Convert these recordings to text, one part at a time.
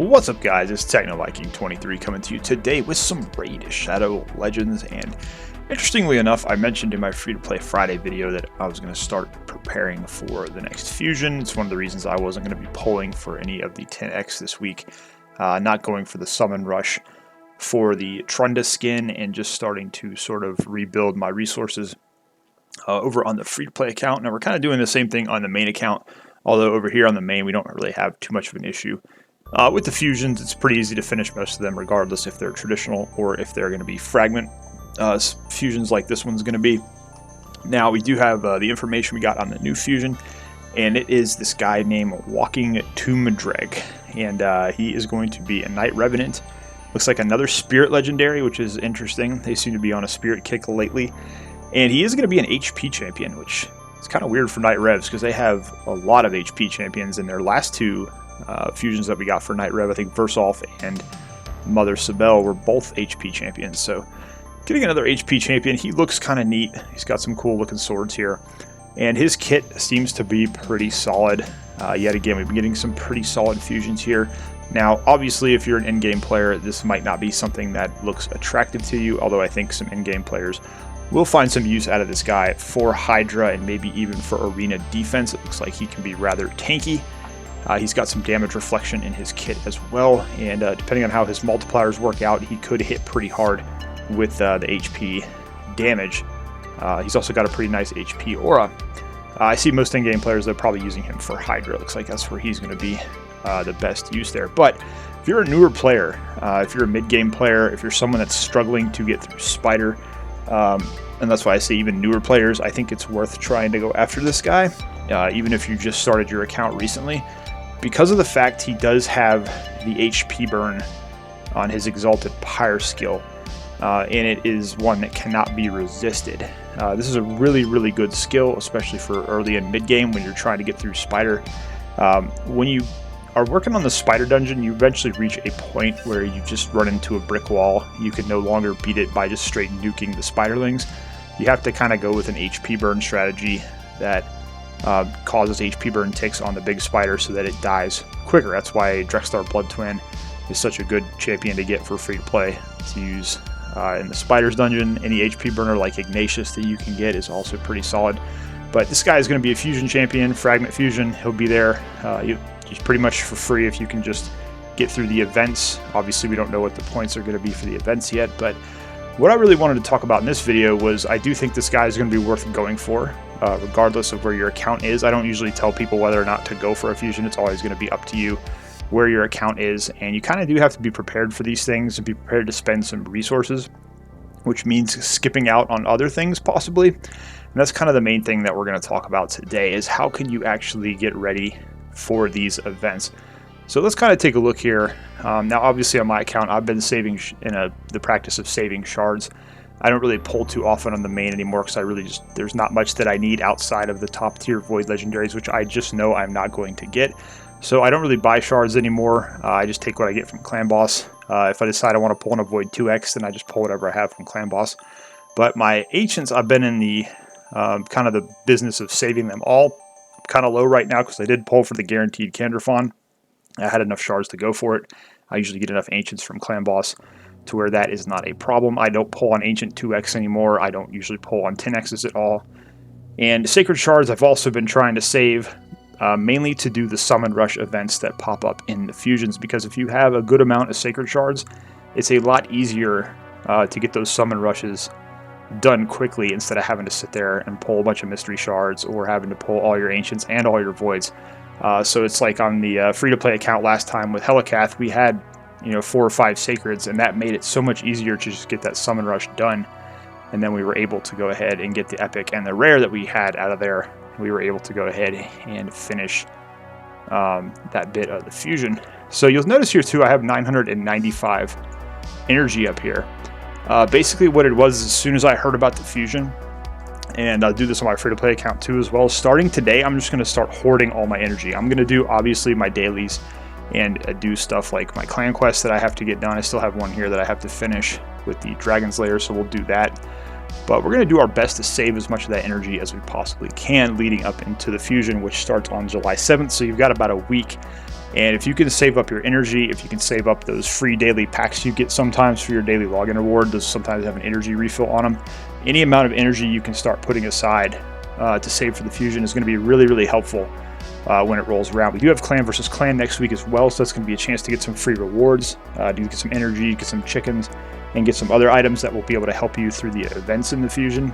What's up, guys? It's TechnoViking23 coming to you today with some Raid Shadow Legends. And interestingly enough, I mentioned in my free-to-play Friday video that I was going to start preparing for the next fusion. It's one of the reasons I wasn't going to be pulling for any of the 10X this week, not going for the Summon Rush for the Trunda skin, and just starting to sort of rebuild my resources over on the free-to-play account. Now we're kind of doing the same thing on the main account, although over here on the main we don't really have too much of an issue. With the fusions, it's pretty easy to finish most of them, regardless if they're traditional or if they're going to be fragment fusions like this one's going to be. Now, we do have the information we got on the new fusion, and it is this guy named Walking Tomb Dreng, and he is going to be a Knight Revenant. Looks like another Spirit Legendary, which is interesting. They seem to be on a Spirit kick lately. And he is going to be an HP champion, which is kind of weird for Knight Revs, because they have a lot of HP champions in their last two fusions that we got for Knight Rev. I think Versolf and Mother Sibel were both HP champions, so getting another HP champion, he looks kind of neat. He's got some cool looking swords here, and his kit seems to be pretty solid. Yet again, we've been getting some pretty solid fusions here. Now, obviously, if you're an in-game player, this might not be something that looks attractive to you, although I think some in-game players will find some use out of this guy for Hydra and maybe even for arena defense. It looks like he can be rather tanky. He's got some damage reflection in his kit as well, and depending on how his multipliers work out, he could hit pretty hard with the HP damage. He's also got a pretty nice HP aura. I see most in-game players, they're probably using him for Hydra. Looks like that's where he's going to be the best use there. But if you're a newer player, if you're a mid-game player, if you're someone that's struggling to get through Spider, and that's why I say even newer players, I think it's worth trying to go after this guy, even if you just started your account recently, because of the fact he does have the HP burn on his Exalted Pyre skill, and it is one that cannot be resisted. This is a really good skill, especially for early and mid-game when you're trying to get through Spider. When you are working on the Spider dungeon, you eventually reach a point where you just run into a brick wall. You can no longer beat it by just straight nuking the Spiderlings. You have to kind of go with an HP burn strategy that causes HP burn ticks on the big spider so that it dies quicker. That's why Drexstar Blood Twin is such a good champion to get for free to play to use in the Spiders dungeon. Any HP burner like Ignatius that you can get is also pretty solid. But this guy is going to be a fusion champion, Fragment Fusion. He'll be there. He's pretty much for free if you can just get through the events. Obviously, we don't know what the points are going to be for the events yet, but what I really wanted to talk about in this video was I do think this guy is going to be worth going for, regardless of where your account is. I don't usually tell people whether or not to go for a fusion. It's always going to be up to you where your account is, and you kind of do have to be prepared for these things and be prepared to spend some resources, which means skipping out on other things possibly. And that's kind of the main thing that we're going to talk about today, is how can you actually get ready for these events. So let's kind of take a look here. Now, obviously on my account, I've been saving the practice of saving shards. I don't really pull too often on the main anymore because I really just, there's not much that I need outside of the top tier Void Legendaries, which I just know I'm not going to get. So I don't really buy shards anymore. I just take what I get from Clan Boss. If I decide I want to pull in a Void 2X, then I just pull whatever I have from Clan Boss. But my Ancients, I've been in the kind of the business of saving them all. I'm kind of low right now because I did pull for the guaranteed Candrafon. I had enough shards to go for it. I usually get enough Ancients from Clan Boss to where that is not a problem. I don't pull on Ancient 2X anymore. I don't usually pull on 10Xs at all. And Sacred Shards I've also been trying to save, mainly to do the Summon Rush events that pop up in the fusions, because if you have a good amount of Sacred Shards, it's a lot easier to get those Summon Rushes done quickly instead of having to sit there and pull a bunch of Mystery Shards or having to pull all your Ancients and all your Voids. So it's like on the free-to-play account last time with Helicath, we had 4 or 5 Sacreds, and that made it so much easier to just get that Summon Rush done. And then we were able to go ahead and get the Epic and the Rare that we had out of there. We were able to go ahead and finish that bit of the fusion. So you'll notice here too, I have 995 energy up here. Basically what it was, as soon as I heard about the fusion, and I'll do this on my free-to-play account too as well, starting today, I'm just going to start hoarding all my energy. I'm going to do, obviously, my dailies and do stuff like my clan quests that I have to get done. I still have one here that I have to finish with the Dragon's Lair, so we'll do that. But we're going to do our best to save as much of that energy as we possibly can leading up into the fusion, which starts on July 7th. So you've got about a week And if you can save up your energy, if you can save up those free daily packs you get sometimes for your daily login reward, those sometimes have an energy refill on them. Any amount of energy you can start putting aside to save for the fusion is going to be really, really helpful when it rolls around. We do have clan versus clan next week as well, so that's going to be a chance to get some free rewards, to get some energy, get some chickens, and get some other items that will be able to help you through the events in the fusion.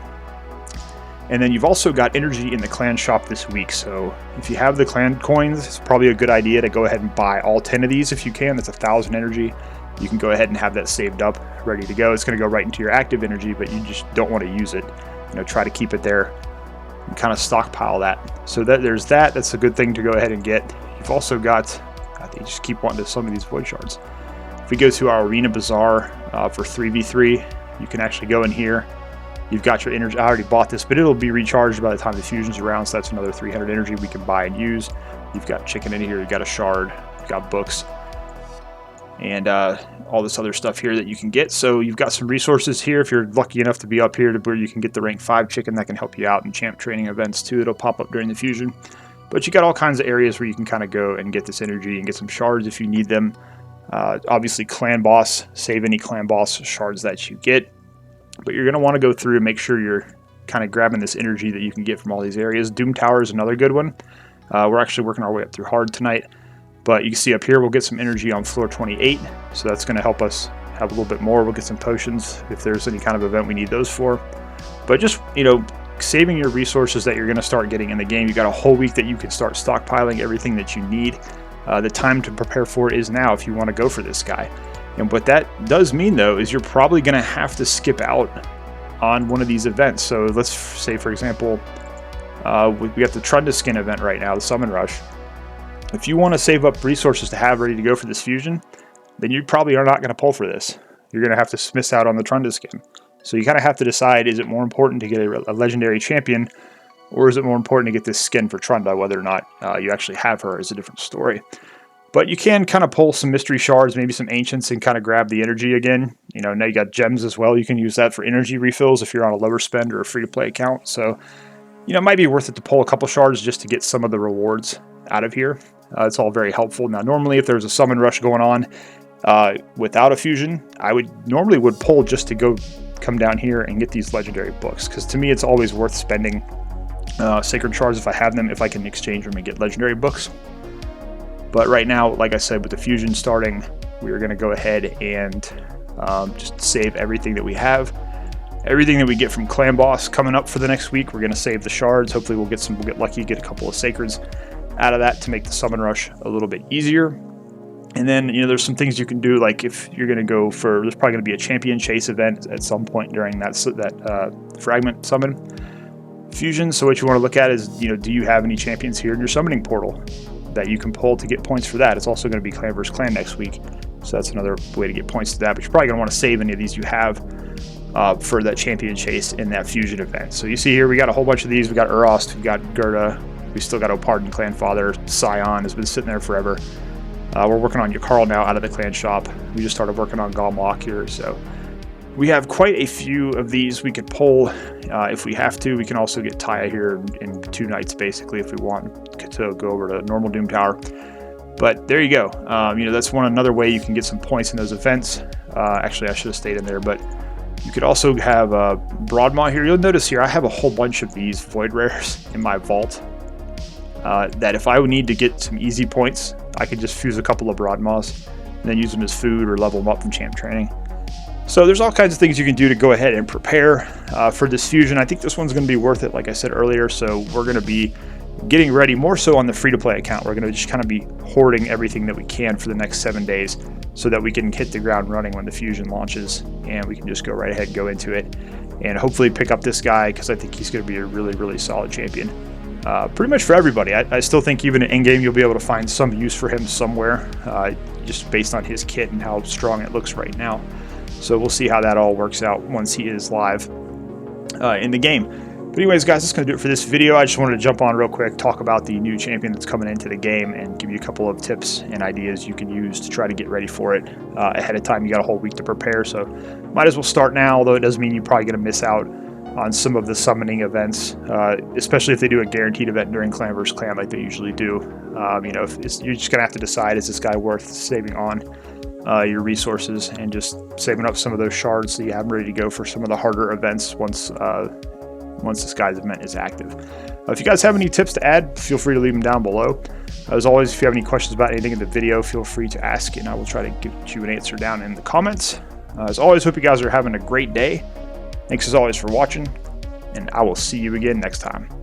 And then you've also got energy in the clan shop this week, so if you have the clan coins, it's probably a good idea to go ahead and buy all 10 of these if you can. That's 1,000 energy. You can go ahead and have that saved up, ready to go. It's going to go right into your active energy, but you just don't want to use it. You know, try to keep it there and kind of stockpile that. So there's that. That's a good thing to go ahead and get. You've also got, they just keep wanting to some of these void shards. If we go to our arena bazaar for 3v3, you can actually go in here. You've got your energy. I already bought this, but it'll be recharged by the time the fusion's around, so that's another 300 energy we can buy and use. You've got chicken in here, you've got a shard, you've got books, and all this other stuff here that you can get. So you've got some resources here if you're lucky enough to be up here to where you can get the rank 5 chicken that can help you out in champ training events too. It'll pop up during the fusion. But you got all kinds of areas where you can kind of go and get this energy and get some shards if you need them. Obviously clan boss, save any clan boss shards that you get. But you're going to want to go through and make sure you're kind of grabbing this energy that you can get from all these areas. Doom Tower is another good one. We're actually working our way up through hard tonight. But you can see up here we'll get some energy on floor 28. So that's going to help us have a little bit more. We'll get some potions if there's any kind of event we need those for. But just, you know, saving your resources that you're going to start getting in the game. You've got a whole week that you can start stockpiling everything that you need. The time to prepare for it is now if you want to go for this guy. And what that does mean, though, is you're probably going to have to skip out on one of these events. So let's say, for example, we have the Trunda skin event right now, the Summon Rush. If you want to save up resources to have ready to go for this fusion, then you probably are not going to pull for this. You're going to have to miss out on the Trunda skin. So you kind of have to decide, is it more important to get a legendary champion, or is it more important to get this skin for Trunda? Whether or not you actually have her is a different story. But you can kind of pull some mystery shards, maybe some ancients, and kind of grab the energy again. You know, now you got gems as well. You can use that for energy refills if you're on a lower spend or a free-to-play account. So, you know, it might be worth it to pull a couple shards just to get some of the rewards out of here. It's all very helpful. Now, normally if there's a summon rush going on without a fusion, I would pull just to come down here and get these legendary books. Because to me, it's always worth spending sacred shards if I have them, if I can exchange them and get legendary books. But right now, like I said, with the fusion starting, we are going to go ahead and just save everything that we have. Everything that we get from Clan Boss coming up for the next week, we're going to save the shards. Hopefully we'll get lucky, get a couple of sacreds out of that to make the summon rush a little bit easier. And then, you know, there's some things you can do, like if you're going to go for, there's probably going to be a champion chase event at some point during that fragment summon fusion. So what you want to look at is, you know, do you have any champions here in your summoning portal that you can pull to get points for that? It's also going to be clan versus clan next week, so that's another way to get points to that. But you're probably going to want to save any of these you have for that champion chase in that fusion event. So you see here we got a whole bunch of these. We got Urost, we got Gerda, we still got Opardon Clan Father, Scion has been sitting there forever. We're working on Yakarl now out of the clan shop. We just started working on Gomlock here, so we have quite a few of these we could pull if we have to. We can also get Taya here in 2 nights, basically, if we want to go over to normal Doom Tower. But there you go. You know, that's another way you can get some points in those events. Actually, I should have stayed in there, but you could also have Broadmaw here. You'll notice here I have a whole bunch of these Void Rares in my vault that if I would need to get some easy points, I could just fuse a couple of Broadmaws and then use them as food or level them up from champ training. So there's all kinds of things you can do to go ahead and prepare for this fusion. I think this one's going to be worth it, like I said earlier. So we're going to be getting ready more so on the free-to-play account. We're going to just kind of be hoarding everything that we can for the next 7 days so that we can hit the ground running when the fusion launches, and we can just go right ahead and go into it and hopefully pick up this guy, because I think he's going to be a really, really solid champion. Pretty much for everybody. I still think even in game you'll be able to find some use for him somewhere, just based on his kit and how strong it looks right now. So we'll see how that all works out once he is live in the game. But anyways, guys, that's going to do it for this video. I just wanted to jump on real quick, talk about the new champion that's coming into the game, and give you a couple of tips and ideas you can use to try to get ready for it ahead of time. You got a whole week to prepare, so might as well start now, although it does mean you're probably going to miss out on some of the summoning events, especially if they do a guaranteed event during clan versus clan like they usually do. You know, you're just gonna have to decide, is this guy worth saving on your resources and just saving up some of those shards so you have them ready to go for some of the harder events once this guy's event is active. If you guys have any tips to add, feel free to leave them down below. As always, if you have any questions about anything in the video, feel free to ask and I will try to give you an answer down in the comments. As always, hope you guys are having a great day. Thanks as always for watching, and I will see you again next time.